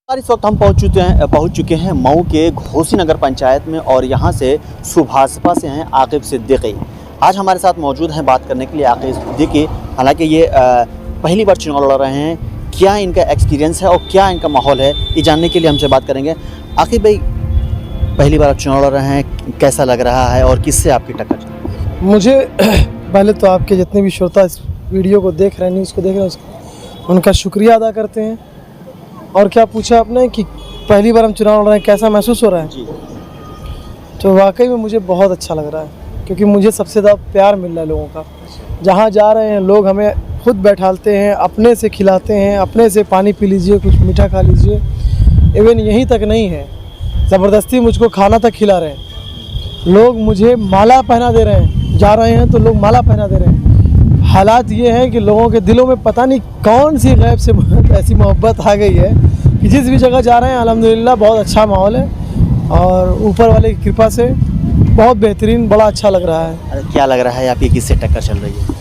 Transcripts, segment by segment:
और इस वक्त हम पहुंच चुके हैं मऊ के घोसी नगर पंचायत में और यहाँ से सुभाषपा से हैं आकिब सिद्दीकी। आज हमारे साथ मौजूद हैं बात करने के लिए आकिब सिद्दीकी। हालांकि ये पहली बार चुनाव लड़ रहे हैं, क्या इनका एक्सपीरियंस है और क्या इनका माहौल है, ये जानने के लिए हमसे बात करेंगे। आकिब भाई, पहली बार आप चुनाव लड़ रहे हैं, कैसा लग रहा है और किससे आपकी टक्कर? मुझे पहले तो आपके जितने भी श्रोता इस वीडियो को देख रहे हैं, न्यूज़ को देख रहे हैं, उनका शुक्रिया अदा करते हैं। और क्या पूछा आपने कि पहली बार हम चुनाव लड़ रहे हैं, कैसा महसूस हो रहा है जी। तो वाकई में मुझे बहुत अच्छा लग रहा है, क्योंकि मुझे सबसे ज़्यादा प्यार मिल रहा है लोगों का। जहाँ जा रहे हैं लोग हमें खुद बैठालते हैं, अपने से खिलाते हैं, अपने से पानी पी लीजिए, कुछ मीठा खा लीजिए। इवन यहीं तक नहीं है, ज़बरदस्ती मुझको खाना तक खिला रहे हैं। लोग मुझे माला पहना दे रहे हैं, जा रहे हैं तो लोग माला पहना दे रहे हैं। हालात ये हैं कि लोगों के दिलों में पता नहीं कौन सी गैब से ऐसी मोहब्बत आ गई है कि जिस भी जगह जा रहे हैं अल्हम्दुलिल्लाह बहुत अच्छा माहौल है और ऊपर वाले की कृपा से बहुत बेहतरीन, बड़ा अच्छा लग रहा है। क्या लग रहा है आपकी किससे टक्कर चल रही है?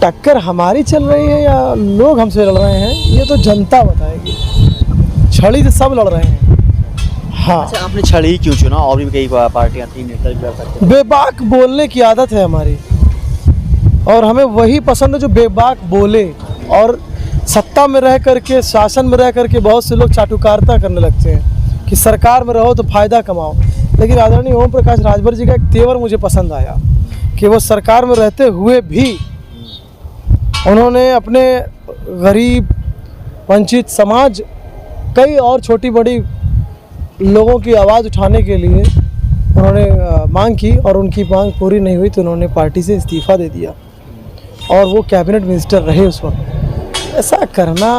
टक्कर हमारी चल रही है या लोग हमसे लड़ रहे हैं, ये तो जनता बताएगी। छड़ी से सब लड़ रहे हैं। हाँ। अच्छा, आपने छड़ी ही क्यों चुना? और भी कई पार्टियां थी, नेता भी कर सकते हैं। बेबाक बोलने की आदत है हमारी और हमें वही पसंद है जो बेबाक बोले। और सत्ता में रह करके, शासन में रह करके बहुत से लोग चाटुकारिता करने लगते हैं कि सरकार में रहो तो फ़ायदा कमाओ। लेकिन आदरणीय ओम प्रकाश राजभर जी का एक तेवर मुझे पसंद आया कि वो सरकार में रहते हुए भी उन्होंने अपने गरीब, वंचित समाज, कई और छोटी बड़ी लोगों की आवाज़ उठाने के लिए उन्होंने मांग की और उनकी मांग पूरी नहीं हुई तो उन्होंने पार्टी से इस्तीफ़ा दे दिया और वो कैबिनेट मिनिस्टर रहे उस वक्त। ऐसा करना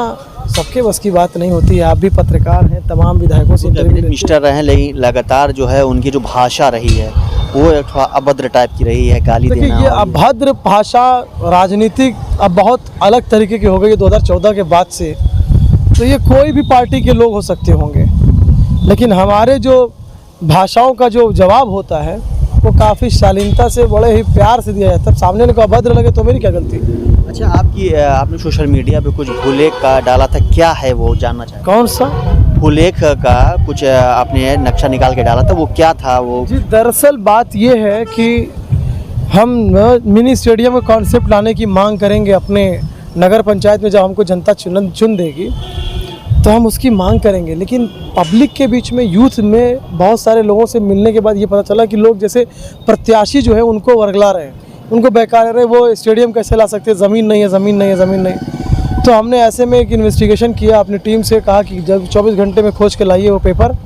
सबके बस की बात नहीं होती है। आप भी पत्रकार हैं, तमाम विधायकों से कैबिनेट मिनिस्टर रहे, लेकिन लगातार जो है उनकी जो भाषा रही है वो थोड़ा अभद्र टाइप की रही है, गाली देना। ये अभद्र भाषा राजनीतिक अब बहुत अलग तरीके की हो गई है 2014 के बाद से। तो ये कोई भी पार्टी के लोग हो सकते होंगे, लेकिन हमारे जो भाषाओं का जो जवाब होता है वो काफ़ी शालीनता से, बड़े ही प्यार से दिया जाता है। सामने वाले को अभद्र लगे तो मेरी क्या गलती? अच्छा, आपने सोशल मीडिया पे कुछ भूलेख का डाला था, क्या है वो जानना चाहते? कौन सा भूलेख का कुछ आपने नक्शा निकाल के डाला था, वो क्या था वो? जी, दरअसल बात ये है कि हम मिनी स्टेडियम का कॉन्सेप्ट लाने की मांग करेंगे अपने नगर पंचायत में। जब हमको जनता चुन देगी तो हम उसकी मांग करेंगे। लेकिन पब्लिक के बीच में, यूथ में बहुत सारे लोगों से मिलने के बाद ये पता चला कि लोग जैसे प्रत्याशी जो है उनको वर्गला रहे हैं, उनको बेकार रहे। वो स्टेडियम कैसे ला सकते हैं, ज़मीन नहीं है, ज़मीन नहीं है, ज़मीन नहीं। तो हमने ऐसे में एक इन्वेस्टिगेशन किया, अपनी टीम से कहा कि जब 24 घंटे में खोज के लाइए वो पेपर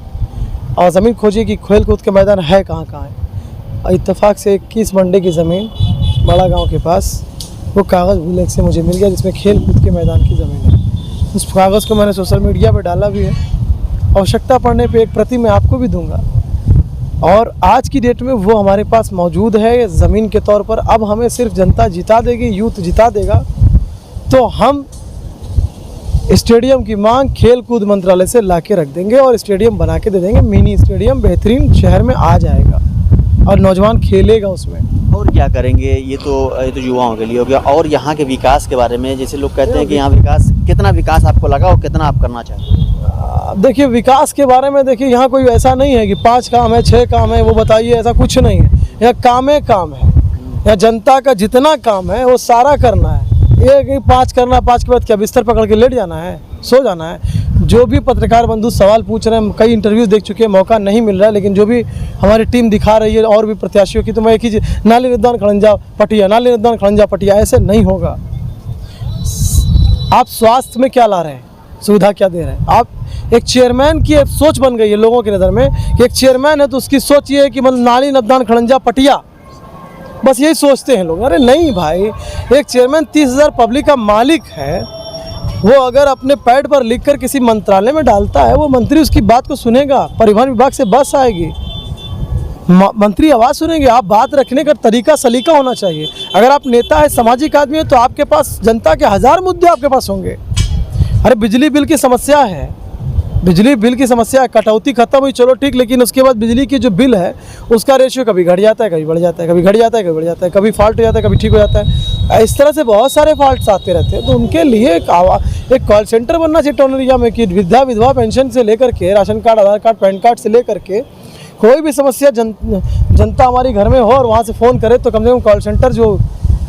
और ज़मीन खोजिए कि खेल कूद के मैदान है कहाँ कहाँ है। और इत्तेफाक से 21 मंडे की ज़मीन बड़ा गाँव के पास वो कागज़ भूलेख से मुझे मिल गया, जिसमें खेल कूद के मैदान की ज़मीन है। उस कागज़ को मैंने सोशल मीडिया पर डाला भी है। आवश्यकता पड़ने पे एक प्रति मैं आपको भी दूंगा। और आज की डेट में वो हमारे पास मौजूद है ज़मीन के तौर पर। अब हमें सिर्फ जनता जिता देगी, यूथ जिता देगा तो हम स्टेडियम की मांग खेल कूद मंत्रालय से ला के रख देंगे और स्टेडियम बना के दे देंगे। मिनी स्टेडियम बेहतरीन शहर में आ जाएगा और नौजवान खेलेगा उसमें। और क्या करेंगे? ये तो युवाओं के लिए हो गया। और यहाँ के विकास के बारे में, जैसे लोग कहते हैं कि यहाँ विकास, कितना विकास आपको लगा और कितना आप करना चाहते हैं? देखिए, विकास के बारे में देखिए, यहाँ कोई ऐसा नहीं है कि 5 काम है, 6 काम है, वो बताइए, ऐसा कुछ नहीं है। यहाँ काम है। यहाँ जनता का जितना काम है वो सारा करना है। ये कि 5 करना, 5 के बाद क्या बिस्तर पकड़ के लेट जाना है, सो जाना है? जो भी पत्रकार बंधु सवाल पूछ रहे हैं, कई इंटरव्यूज़ देख चुके हैं, मौका नहीं मिल रहा है, लेकिन जो भी हमारी टीम दिखा रही है और भी प्रत्याशियों की, तो मैं एक ही नाली निदान खड़ंजा पटिया, नाली निदान खड़ंजा पटिया, ऐसे नहीं होगा। आप स्वास्थ्य में क्या ला रहे हैं, सुविधा क्या दे रहे हैं? आप एक चेयरमैन की एक सोच बन गई है लोगों की नज़र में कि एक चेयरमैन है तो उसकी सोच ये है कि मतलब नाली नदान खड़ंजा पटिया, बस यही सोचते हैं लोग। अरे नहीं भाई, एक चेयरमैन 30,000 पब्लिक का मालिक है। वो अगर अपने पैड पर लिखकर किसी मंत्रालय में डालता है, वो मंत्री उसकी बात को सुनेगा। परिवहन विभाग से बस आएगी, मंत्री आवाज़ सुनेंगे। आप बात रखने का तरीका सलीका होना चाहिए। अगर आप नेता है, सामाजिक आदमी है, तो आपके पास जनता के 1000 मुद्दे आपके पास होंगे। अरे बिजली बिल की समस्या है, बिजली बिल की समस्या, कटौती खत्म हुई चलो ठीक, लेकिन उसके बाद बिजली की जो बिल है उसका रेशियो कभी घट जाता है, कभी बढ़ जाता है, कभी घट जाता है, कभी बढ़ जाता है, कभी फॉल्ट हो जाता है, कभी ठीक हो जाता है। इस तरह से बहुत सारे फॉल्ट्स आते रहते हैं। तो उनके लिए एक कॉल सेंटर बनना चाहिए टोनरिया में कि वृद्धा विधवा पेंशन से लेकर के राशन कार्ड, आधार कार्ड, पैन कार्ड से लेकर के कोई भी समस्या जनता हमारी घर में हो और वहाँ से फ़ोन करे तो कम से कम कॉल सेंटर जो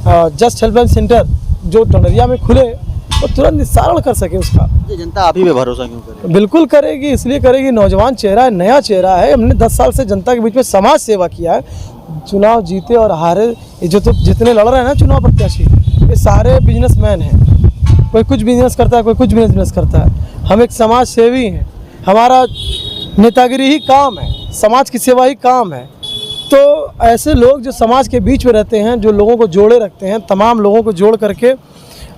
जस्ट हेल्पलाइन सेंटर जो टोनरिया में खुले वो तुरंत निस्तारण कर सके उसका। ये जनता आप ही पे भरोसा क्यों करे? बिल्कुल करेगी, इसलिए करेगी, नौजवान चेहरा है, नया चेहरा है। हमने 10 साल से जनता के बीच में समाज सेवा किया है। चुनाव जीते और हारे, ये जो तो जितने लड़ रहे हैं ना चुनाव प्रत्याशी, ये सारे बिजनेसमैन हैं। कोई कुछ बिजनेस करता है, कोई कुछ बिजनेस करता है। हम एक समाज सेवी हैं, हमारा नेतागिरी ही काम है, समाज की सेवा ही काम है। तो ऐसे लोग जो समाज के बीच में रहते हैं, जो लोगों को जोड़े रखते हैं, तमाम लोगों को जोड़ करके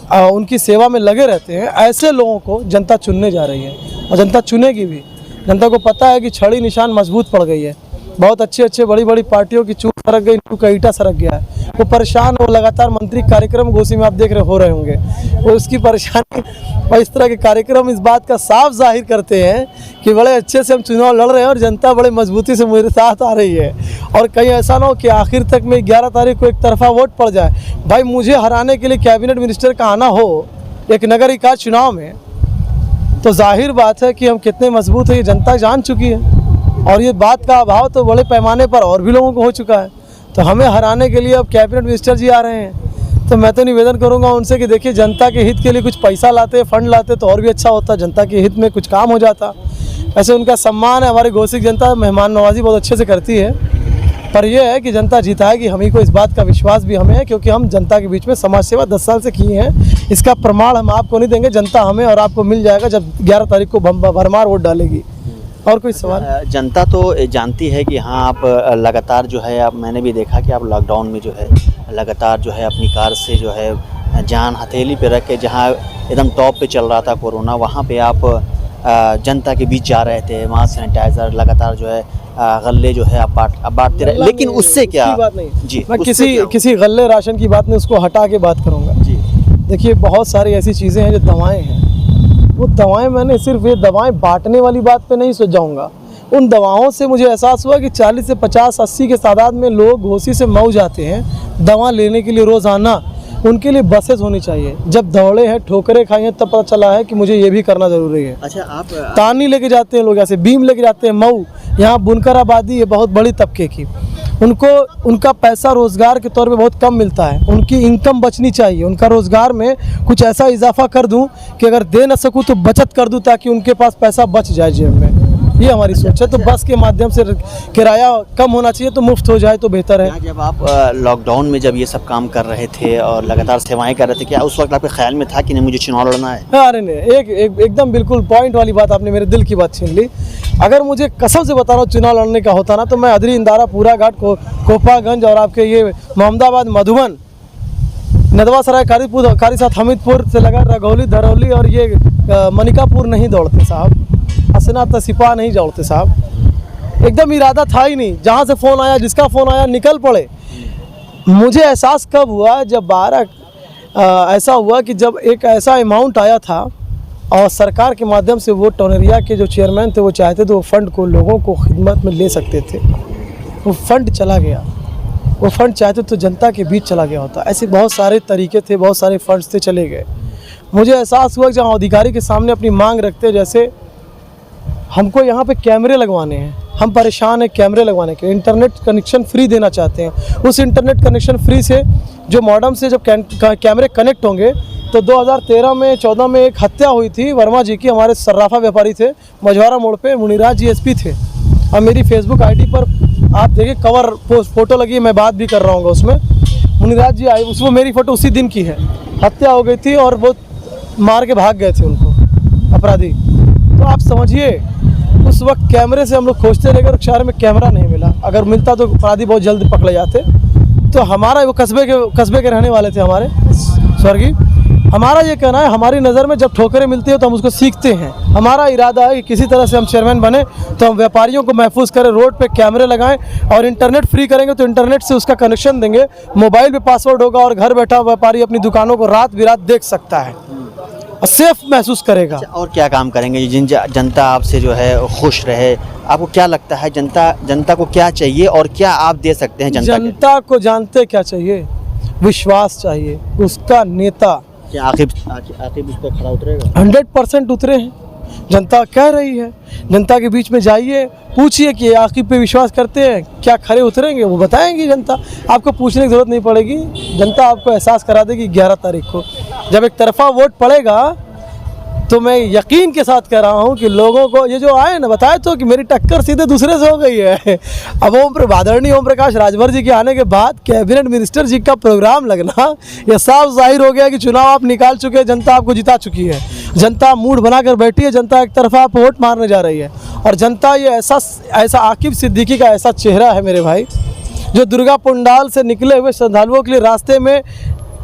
उनकी सेवा में लगे रहते हैं, ऐसे लोगों को जनता चुनने जा रही है और जनता चुनेगी भी। जनता को पता है कि छड़ी निशान मजबूत पड़ गई है। बहुत अच्छे बड़ी बड़ी पार्टियों की चूक सरक गई, इनका का ईटा सरक गया है। वो परेशान, वो लगातार मंत्री कार्यक्रम घोषी में आप देख रहे हो रहे होंगे, वो उसकी परेशानी और इस तरह के कार्यक्रम इस बात का साफ जाहिर करते हैं कि बड़े अच्छे से हम चुनाव लड़ रहे हैं और जनता बड़े मजबूती से मेरे साथ आ रही है। और कहीं ऐसा ना हो कि आखिर तक में 11 तारीख को एक तरफा वोट पड़ जाए। भाई मुझे हराने के लिए कैबिनेट मिनिस्टर का आना हो एक नगर निकाय चुनाव में, तो जाहिर बात है कि हम कितने मजबूत हैं ये जनता जान चुकी है। और ये बात का अभाव तो बड़े पैमाने पर और भी लोगों को हो चुका है। तो हमें हराने के लिए अब कैबिनेट मिनिस्टर जी आ रहे हैं। तो मैं तो निवेदन करूंगा उनसे कि देखिए, जनता के हित के लिए कुछ पैसा लाते, फंड लाते तो और भी अच्छा होता, जनता के हित में कुछ काम हो जाता। ऐसे उनका सम्मान है, हमारी घोषित जनता मेहमान नवाजी बहुत अच्छे से करती है। पर यह है कि जनता जिताएगी, हम ही को इस बात का विश्वास भी हमें है, क्योंकि हम जनता के बीच में समाज सेवा 10 साल से किए हैं। इसका प्रमाण हम आपको नहीं देंगे, जनता हमें और आपको मिल जाएगा जब 11 तारीख को भरमार वोट डालेगी। और कोई सवाल? जनता तो जानती है कि हाँ आप लगातार जो है, आप मैंने भी देखा कि आप लॉकडाउन में जो है लगातार जो है अपनी कार से जो है जान हथेली पे रख के, जहाँ एकदम टॉप पे चल रहा था कोरोना, वहाँ पे आप जनता के बीच जा रहे थे, मास्क सैनिटाइज़र लगातार जो है गल्ले जो है आप बांटते रहे। लेकिन उससे क्या बात नहीं जी, मैं किसी गल्ले राशन की बात नहीं, उसको हटा के बात करूँगा जी। देखिए, बहुत सारी ऐसी चीज़ें हैं जो दवाएँ हैं, वो दवाएं मैंने सिर्फ ये दवाएं बांटने वाली बात पे नहीं सुझाऊंगा। उन दवाओं से मुझे एहसास हुआ कि 40 से 50, 80 के तादाद में लोग घोसी से मऊ जाते हैं दवा लेने के लिए रोज़ाना। उनके लिए बसेस होनी चाहिए। जब दौड़े हैं, ठोकरें खाई हैं, तब पता चला है कि मुझे ये भी करना ज़रूरी है। अच्छा, आप तानी लेके जाते हैं लोग, ऐसे बीम लेके जाते हैं मऊ। यहाँ बुनकर आबादी है बहुत बड़ी तबके की, उनको उनका पैसा रोज़गार के तौर पे बहुत कम मिलता है। उनकी इनकम बचनी चाहिए, उनका रोज़गार में कुछ ऐसा इजाफा कर दूं कि अगर दे ना सकूं तो बचत कर दूं, ताकि उनके पास पैसा बच जाए जेब में। ये हमारी सोच है। तो बस के माध्यम से किराया कम होना चाहिए, तो मुफ्त हो जाए तो बेहतर है। जब आप लॉकडाउन में जब ये सब काम कर रहे थे और लगातार सेवाएं कर रहे थे, क्या उस वक्त आपके ख्याल में था कि नहीं मुझे चुनाव लड़ना है? अरे नहीं, एकदम बिल्कुल पॉइंट वाली बात, आपने मेरे दिल की बात छीन ली। अगर मुझे कसम से बता रहा हूँ चुनाव लड़ने का होता ना, तो मैं अदरी, इंदारा, पूरा घाट, कोपागंज और आपके ये मोहम्मदाबाद, मधुबन, नदवा सराय, कारी साथ हमीदपुर से लगा रघौली, धरौली और ये मनिकापुर नहीं दौड़ते साहब, हसना तसिपा नहीं दौड़ते साहब। एकदम इरादा था ही नहीं, जहाँ से फ़ोन आया, जिसका फ़ोन आया निकल पड़े। मुझे एहसास कब हुआ, जब 12 ऐसा हुआ कि जब एक ऐसा अमाउंट आया था और सरकार के माध्यम से वो टोनरिया के जो चेयरमैन थे वो चाहते थे वो फ़ंड को लोगों को खिदमत में ले सकते थे। वो फ़ंड चला गया, वो फ़ंड चाहते तो जनता के बीच चला गया होता। ऐसे बहुत सारे तरीके थे, बहुत सारे फंड्स थे, चले गए। मुझे एहसास हुआ कि जहाँ अधिकारी के सामने अपनी मांग रखते, जैसे हमको यहाँ पे कैमरे लगवाने हैं, हम परेशान हैं कैमरे लगवाने के, इंटरनेट कनेक्शन फ्री देना चाहते हैं। उस इंटरनेट कनेक्शन फ्री से जो मॉडम से जब कैमरे कनेक्ट होंगे, तो 2013 में 14 में एक हत्या हुई थी वर्मा जी की। हमारे सर्राफा व्यापारी थे, मझवारा मोड़ पे मुनिराज जी एसपी थे। और मेरी फेसबुक आईडी पर आप देखिए कवर फोटो लगी है, मैं बात भी कर रहा हूँ उसमें। मुनिराज जी आए, उसमें मेरी फ़ोटो उसी दिन की है। हत्या हो गई थी और वो मार के भाग गए थे उनको अपराधी। तो आप समझिए, उस वक्त कैमरे से हम लोग खोजते रह गए, शहर में कैमरा नहीं मिला। अगर मिलता तो अपराधी बहुत जल्द पकड़े जाते। तो हमारा वो कस्बे के रहने वाले थे हमारे स्वर्गीय। हमारा ये कहना है, हमारी नज़र में जब ठोकरें मिलती है तो हम उसको सीखते हैं। हमारा इरादा है कि किसी तरह से हम चेयरमैन बने तो हम व्यापारियों को महफूज करें, रोड पे कैमरे लगाएं और इंटरनेट फ्री करेंगे तो इंटरनेट से उसका कनेक्शन देंगे, मोबाइल पे पासवर्ड होगा और घर बैठा व्यापारी अपनी दुकानों को रात बिरात देख सकता है। और सेफ महसूस करेगा। और क्या काम करेंगे जिन जनता आपसे जो है खुश रहे? आपको क्या लगता है जनता को क्या चाहिए और क्या आप दे सकते हैं जनता को? जानते क्या चाहिए? विश्वास चाहिए उसका नेता। क्या आखिर उस पर खरा उतरेगा? 100% उतरे हैं। जनता कह रही है, जनता के बीच में जाइए, पूछिए कि आकिब पे विश्वास करते हैं, क्या खरे उतरेंगे? वो बताएंगी जनता, आपको पूछने की ज़रूरत नहीं पड़ेगी। जनता आपको एहसास करा देगी 11 तारीख को जब एक तरफा वोट पड़ेगा। तो मैं यकीन के साथ कह रहा हूँ कि लोगों को ये जो आए ना, बताए तो कि मेरी टक्कर सीधे दूसरे से हो गई है। अब आदरणीय ओम प्रकाश राजभर जी के आने के बाद कैबिनेट मिनिस्टर जी का प्रोग्राम लगना, यह साफ जाहिर हो गया कि चुनाव आप निकाल चुके हैं, जनता आपको जिता चुकी है। जनता मूड बनाकर बैठी है, जनता एक तरफा आप वोट मारने जा रही है। और जनता ये ऐसा आकिब सिद्दीकी का ऐसा चेहरा है मेरे भाई, जो दुर्गा पंडाल से निकले हुए श्रद्धालुओं के लिए रास्ते में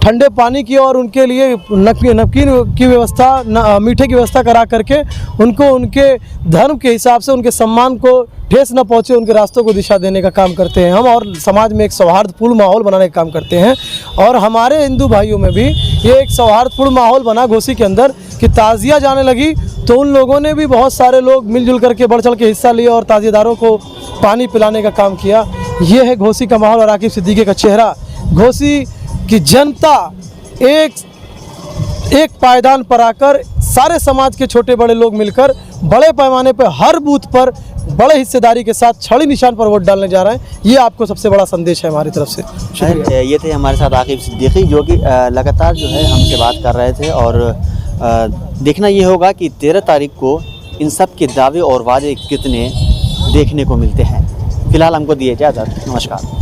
ठंडे पानी की और उनके लिए नमकीन की व्यवस्था, मीठे की व्यवस्था करा करके उनको उनके धर्म के हिसाब से उनके सम्मान को ठेस न पहुँचे, उनके रास्तों को दिशा देने का काम करते हैं हम। और समाज में एक सौहार्दपूर्ण माहौल बनाने का काम करते हैं। और हमारे हिंदू भाइयों में भी ये एक सौहार्दपूर्ण माहौल बना घोसी के अंदर कि ताज़िया जाने लगी तो उन लोगों ने भी, बहुत सारे लोग मिलजुल करके बढ़ चढ़ के हिस्सा लिया और ताज़िएदारों को पानी पिलाने का काम किया। ये है घोसी का माहौल और आकिब सिद्दीकी का चेहरा। घोसी की जनता एक पायदान पर आकर सारे समाज के छोटे बड़े लोग मिलकर बड़े पैमाने पर हर बूथ पर बड़े हिस्सेदारी के साथ छड़ी निशान पर वोट डालने जा रहे हैं। ये आपको सबसे बड़ा संदेश है हमारी तरफ से। शुक्रिया। ये थे हमारे साथ आकिब सिद्दीकी, जो कि लगातार जो है हमसे बात कर रहे थे। और देखना ये होगा कि 13 तारीख को इन सब के दावे और वादे कितने देखने को मिलते हैं। फिलहाल हमको दिए इजाज़त। नमस्कार।